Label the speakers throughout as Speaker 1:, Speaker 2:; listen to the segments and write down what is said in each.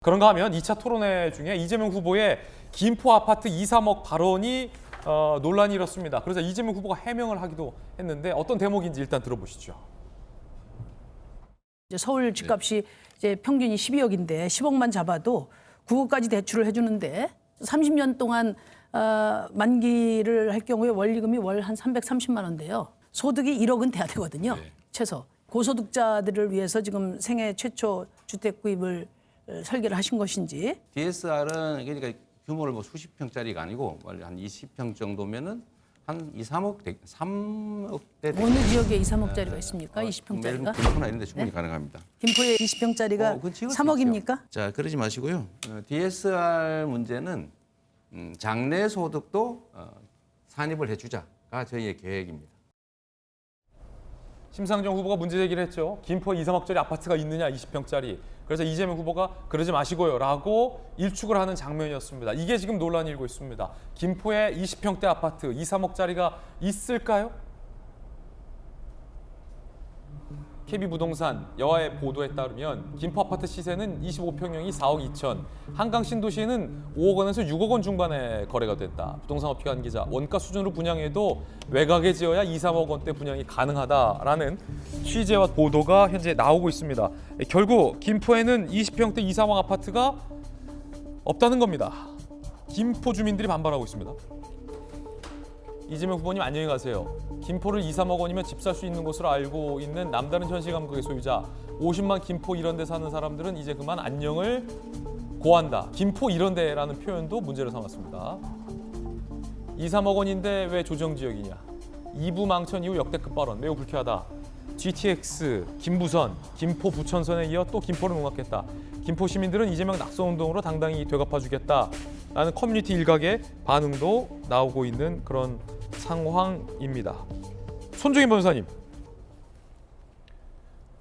Speaker 1: 그런가 하면 2차 토론회 중에 이재명 후보의 김포 아파트 2, 3억 발언이 논란이 일었습니다. 그래서 이재명 후보가 해명을 하기도 했는데 어떤 대목인지 일단 들어보시죠.
Speaker 2: 이제 서울 집값이 이제 평균이 12억인데 10억만 잡아도 9억까지 대출을 해주는데 30년 동안 만기를 할 경우에 원리금이 월 한 330만 원인데요. 소득이 1억은 돼야 되거든요. 최소. 고소득자들을 위해서 지금 생애 최초 주택 구입을 설계를 하신 것인지.
Speaker 3: DSR은 그러니까 규모를 뭐 수십 평짜리가 아니고 한 20평 정도면은 한 2, 3억대.
Speaker 2: 어느 지역에 2, 3억짜리가 있습니까? 20평짜리가?
Speaker 3: 김포나 이런 데 충분히 가능합니다.
Speaker 2: 김포에 20평짜리가
Speaker 3: 그건 지을 수
Speaker 2: 3억입니까?
Speaker 3: 있죠. 자, 그러지 마시고요. DSR 문제는 장래 소득도 산입을 해주자가 저희의 계획입니다.
Speaker 1: 심상정 후보가 문제 제기를 했죠. 김포에 2, 3억짜리 아파트가 있느냐 20평짜리. 그래서 이재명 후보가 그러지 마시고요 라고 일축을 하는 장면이었습니다. 이게 지금 논란이 일고 있습니다. 김포에 20평대 아파트 2, 3억짜리가 있을까요? KB부동산 여와의 보도에 따르면 김포 아파트 시세는 25평형이 4억 2천, 한강 신도시에는 5억 원에서 6억 원 중반에 거래가 됐다. 부동산 업계 관계자, 원가 수준으로 분양해도 외곽에 지어야 2, 3억 원대 분양이 가능하다라는 취재와 보도가 현재 나오고 있습니다. 결국 김포에는 20평대 2, 3억 아파트가 없다는 겁니다. 김포 주민들이 반발하고 있습니다. 이재명 후보님 안녕히 가세요. 김포를 2, 3억 원이면 집 살 수 있는 곳으로 알고 있는 남다른 현실 감각의 소유자 50만 김포 이런 데 사는 사람들은 이제 그만 안녕을 고한다. 김포 이런 데라는 표현도 문제를 삼았습니다. 2, 3억 원인데 왜 조정지역이냐. 2부 망천 이후 역대급 발언 매우 불쾌하다. GTX, 김부선, 김포 부천선에 이어 또 김포를 농락했다. 김포 시민들은 이재명 낙선운동으로 당당히 되갚아주겠다라는 커뮤니티 일각의 반응도 나오고 있는 그런 상황입니다. 손종인 변호사님,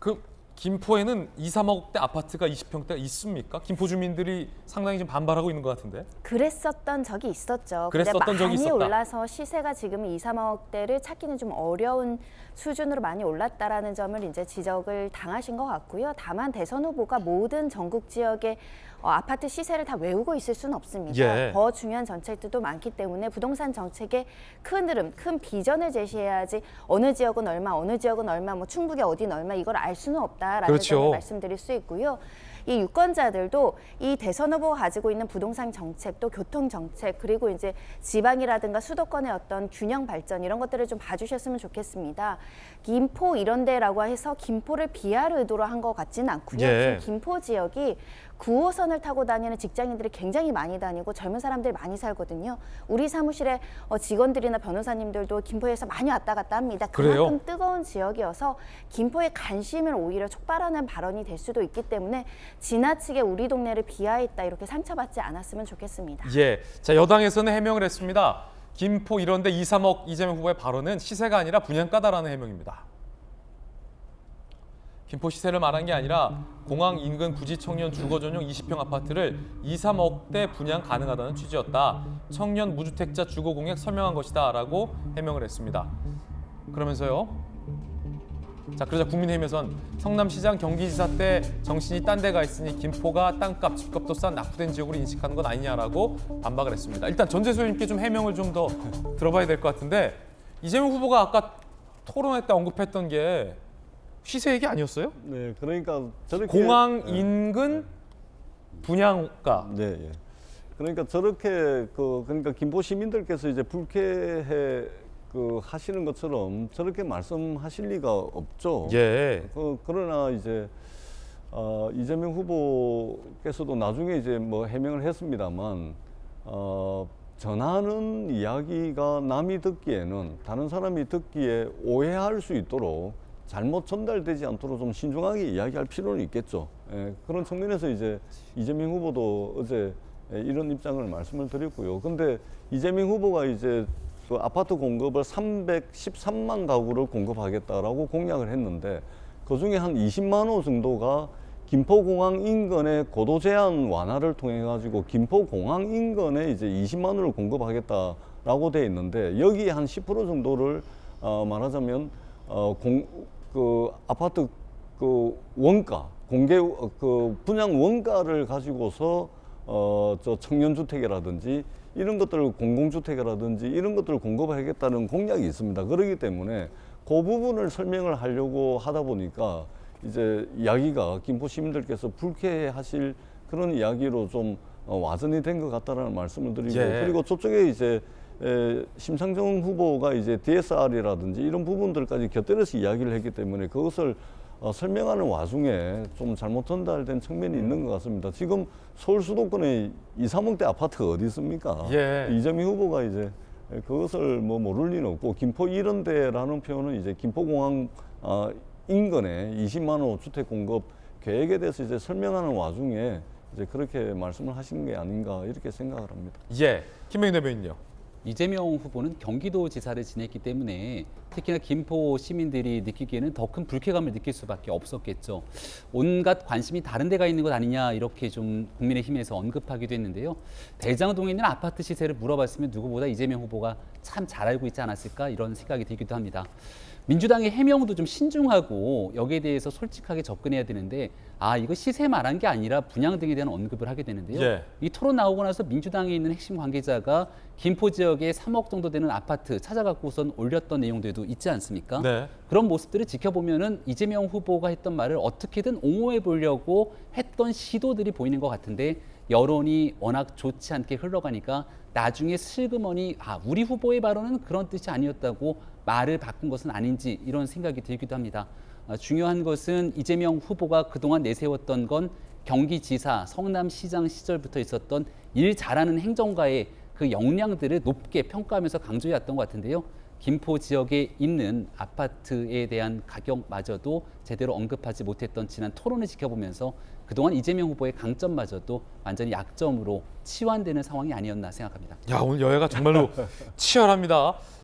Speaker 1: 그 김포에는 2, 3억대 아파트가 20평대가 있습니까? 김포 주민들이 상당히 좀 반발하고 있는 것 같은데.
Speaker 4: 그랬었던 적이 있었죠.
Speaker 1: 그랬었던
Speaker 4: 근데
Speaker 1: 적이
Speaker 4: 많이
Speaker 1: 있었다.
Speaker 4: 올라서 시세가 지금 2, 3억대를 찾기는 좀 어려운 수준으로 많이 올랐다라는 점을 이제 지적을 당하신 것 같고요. 다만 대선 후보가 모든 전국 지역의 아파트 시세를 다 외우고 있을 수는 없습니다.
Speaker 1: 예.
Speaker 4: 더 중요한 정책들도 많기 때문에 부동산 정책의 큰 흐름, 큰 비전을 제시해야지 어느 지역은 얼마, 어느 지역은 얼마, 뭐 충북의 어디는 얼마 이걸 알 수는 없다라는
Speaker 1: 그렇죠.
Speaker 4: 점을 말씀드릴 수 있고요. 이 유권자들도 이 대선 후보가 가지고 있는 부동산 정책, 또 교통 정책, 그리고 이제 지방이라든가 수도권의 어떤 균형 발전 이런 것들을 좀 봐주셨으면 좋겠습니다. 김포 이런 데라고 해서 김포를 비할 의도로 한 것 같지는 않고요.
Speaker 1: 예.
Speaker 4: 지금 김포 지역이 9호선을 타고 다니는 직장인들이 굉장히 많이 다니고 젊은 사람들이 많이 살거든요. 우리 사무실에 직원들이나 변호사님들도 김포에서 많이 왔다 갔다 합니다.
Speaker 1: 그래요?
Speaker 4: 그만큼 뜨거운 지역이어서 김포의 관심을 오히려 촉발하는 발언이 될 수도 있기 때문에 지나치게 우리 동네를 비하했다 이렇게 상처받지 않았으면 좋겠습니다.
Speaker 1: 예, 자 여당에서는 해명을 했습니다. 김포 이런데 2, 3억 이재명 후보의 발언은 시세가 아니라 분양가다라는 해명입니다. 김포 시세를 말한 게 아니라 공항 인근 부지 청년 주거 전용 20평 아파트를 2, 3억대 분양 가능하다는 취지였다. 청년 무주택자 주거 공약 설명한 것이다 라고 해명을 했습니다. 그러면서요. 자 그러자 국민의힘에선 성남시장 경기지사 때 정신이 딴 데 가 있으니 김포가 땅값, 집값도 싼 낙후된 지역으로 인식하는 건 아니냐라고 반박을 했습니다. 일단 전재소님께 좀 해명을 좀 더 들어봐야 될 것 같은데 이재명 후보가 아까 토론회 때 언급했던 게 시세 얘기 아니었어요?
Speaker 5: 네, 그러니까 저렇게
Speaker 1: 공항 인근 분양가.
Speaker 5: 네, 예. 그러니까 저렇게 그러니까 김포 시민들께서 이제 불쾌해 하시는 것처럼 저렇게 말씀하실 리가 없죠.
Speaker 1: 예.
Speaker 5: 그러나 이제 이재명 후보께서도 나중에 이제 뭐 해명을 했습니다만 전하는 이야기가 남이 듣기에는 다른 사람이 듣기에 오해할 수 있도록 잘못 전달되지 않도록 좀 신중하게 이야기할 필요는 있겠죠. 예, 그런 측면에서 이제 이재명 후보도 어제 이런 입장을 말씀을 드렸고요. 근데 이재명 후보가 이제 그 아파트 공급을 313만 가구를 공급하겠다라고 공약을 했는데 그중에 한 20만 호 정도가 김포공항 인근의 고도 제한 완화를 통해 가지고 김포공항 인근에 이제 20만 호를 공급하겠다라고 돼 있는데 여기에 한 10% 정도를 말하자면 아파트 그 원가 공개 그 분양 원가를 가지고서 저 청년주택이라든지 이런 것들을 공공주택이라든지 이런 것들을 공급하겠다는 공약이 있습니다. 그렇기 때문에 그 부분을 설명을 하려고 하다 보니까 이제 이야기가 김포 시민들께서 불쾌해하실 그런 이야기로 좀 와전이 된 것 같다라는 말씀을 드리고
Speaker 1: 예.
Speaker 5: 그리고 저쪽에 이제 심상정 후보가 이제 DSR이라든지 이런 부분들까지 곁들여서 이야기를 했기 때문에 그것을 설명하는 와중에 좀 잘못 전달된 측면이 있는 것 같습니다. 지금 서울 수도권에 2, 3억대 아파트가 어디 있습니까?
Speaker 1: 예.
Speaker 5: 이재명 후보가 이제 그것을 뭐 모를 리는 없고 김포 이런 데라는 표현은 이제 김포공항 인근에 20만 호 주택 공급 계획에 대해서 이제 설명하는 와중에 이제 그렇게 말씀을 하신 게 아닌가 이렇게 생각을 합니다.
Speaker 1: 예, 김명희 대변인요.
Speaker 6: 이재명 후보는 경기도지사를 지냈기 때문에 특히나 김포 시민들이 느끼기에는 더 큰 불쾌감을 느낄 수밖에 없었겠죠. 온갖 관심이 다른 데가 있는 것 아니냐 이렇게 좀 국민의힘에서 언급하기도 했는데요. 대장동에 있는 아파트 시세를 물어봤으면 누구보다 이재명 후보가 참 잘 알고 있지 않았을까 이런 생각이 들기도 합니다. 민주당의 해명도 좀 신중하고 여기에 대해서 솔직하게 접근해야 되는데 이거 시세 말한 게 아니라 분양 등에 대한 언급을 하게 되는데요.
Speaker 1: 예.
Speaker 6: 이 토론 나오고 나서 민주당에 있는 핵심 관계자가 김포 지역에 3억 정도 되는 아파트 찾아갖고선 올렸던 내용들도 있지 않습니까?
Speaker 1: 네.
Speaker 6: 그런 모습들을 지켜보면은 이재명 후보가 했던 말을 어떻게든 옹호해 보려고 했던 시도들이 보이는 것 같은데 여론이 워낙 좋지 않게 흘러가니까 나중에 슬그머니 우리 후보의 발언은 그런 뜻이 아니었다고 말을 바꾼 것은 아닌지 이런 생각이 들기도 합니다. 중요한 것은 이재명 후보가 그동안 내세웠던 건 경기지사, 성남시장 시절부터 있었던 일 잘하는 행정가의 그 역량들을 높게 평가하면서 강조해왔던 것 같은데요. 김포 지역에 있는 아파트에 대한 가격마저도 제대로 언급하지 못했던 지난 토론을 지켜보면서 그동안 이재명 후보의 강점마저도 완전히 약점으로 치환되는 상황이 아니었나 생각합니다.
Speaker 1: 야, 오늘 여야가 정말로 치열합니다.